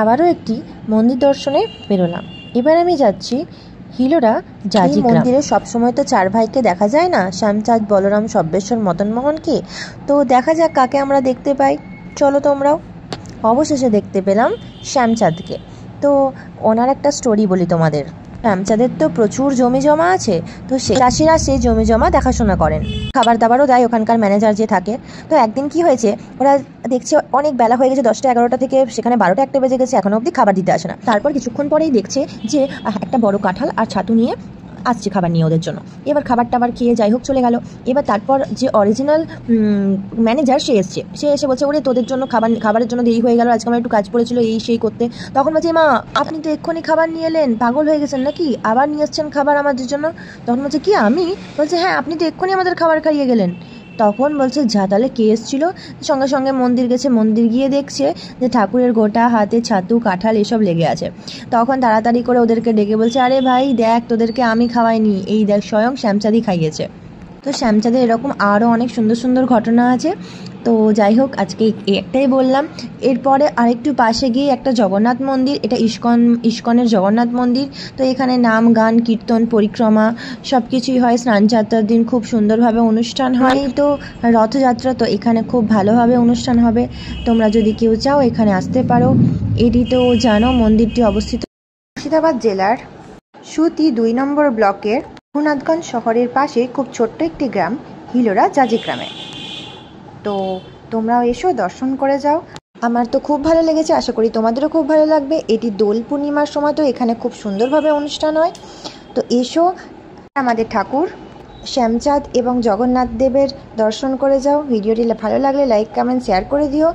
আবারও একটি মন্দির দর্শনে বেরোলাম। এবার আমি যাচ্ছি হিলোড়া জাজিগ্রাম মন্দিরে। সবসময় তো চার ভাইকে দেখা যায় না, শ্যামচাঁদ, বলরাম, সব্যেশ্বর, মদন মোহনকে। তো দেখা যাক কাকে আমরা দেখতে পাই। চলো তোমরাও। অবশেষে দেখতে পেলাম শ্যামচাঁদকে। তো ওনার একটা স্টোরি বলি তোমাদের। শ্যামচাঁদের তো প্রচুর জমি জমা আছে, তো চাষিরা সেই জমি জমা দেখাশোনা করেন, খাবার দাবারও দেয় ওখানকার ম্যানেজার যে থাকে। তো একদিন কি হয়েছে, ওরা দেখছে অনেক বেলা হয়ে গেছে, 10টা 11টা থেকে সেখানে 12টা 1টা বেজে গেছে, এখনো অবধি খাবার দিতে আসে না। তারপর কিছুক্ষণ পরেই দেখছে যে একটা বড় কাঁঠাল আর ছাতু নিয়ে আসছে খাবার নিয়ে ওদের জন্য। এবার খাবার টাবার খেয়ে যাই হোক চলে গেল। এবার তারপর যে অরিজিনাল ম্যানেজার সে এসে বলছে, ওরে তোদের জন্য খাবারের জন্য দেরি হয়ে গেল, আজকে আমার একটু কাজ পড়েছিল, এই সেই করতে। তখন বলছে, মা আপনি তো এক্ষুনি খাবার নিয়ে এলেন, পাগল হয়ে গেছেন নাকি, আবার নিয়ে এসছেন খাবার আমাদের জন্য? তখন বলছে, কি আমি? বলছে, হ্যাঁ আপনি তো এক্ষুনি আমাদের খাবার খাইয়ে গেলেন। তখন বলছে, যা তাহলে কে এসেছিল? সঙ্গে সঙ্গে মন্দির গেছে, মন্দির গিয়ে দেখছে যে ঠাকুরের গোটা হাতে ছাতু কাঁঠাল এসব লেগে আছে। তখন তাড়াতাড়ি করে ওদেরকে ডেকে বলছে, আরে ভাই দেখ, তোদেরকে আমি খাওয়াইনি, এই দেখ স্বয়ং শ্যামচাঁদই খাইয়েছে। তো শ্যামচাঁদের এরকম আরও অনেক সুন্দর সুন্দর ঘটনা আছে। তো যাই হোক, আজকে একটাই বললাম। এরপরে আরেকটু পাশে গিয়ে একটা জগন্নাথ মন্দির, এটা ইস্কনের জগন্নাথ মন্দির। তো এখানে নাম গান কীর্তন পরিক্রমা সব কিছুই হয়। স্নানযাত্রার দিন খুব সুন্দরভাবে অনুষ্ঠান হয়। তো রথযাত্রা তো এখানে খুব ভালোভাবে অনুষ্ঠান হবে। তোমরা যদি কেউ চাও এখানে আসতে পারো। এটি তো জানো মন্দিরটি অবস্থিত মুর্শিদাবাদ জেলার সুতি 2 নম্বর ব্লকের রঘুনাথগঞ্জ শহরের পাশে খুব ছোট্ট একটি গ্রাম হিলোড়া জাজিগ্রামে। তো তোমরাও এসো, দর্শন করে যাও। আমার তো খুব ভালো লেগেছে, আশা করি তোমাদেরও খুব ভালো লাগবে। এটি দোল পূর্ণিমার সময় তো এখানে খুব সুন্দরভাবে অনুষ্ঠান হয়। তো এসো, আমাদের ঠাকুর শ্যামচাঁদ এবং জগন্নাথ দেবের দর্শন করে যাও। ভিডিওটি ভালো লাগলে লাইক কমেন্ট শেয়ার করে দিও।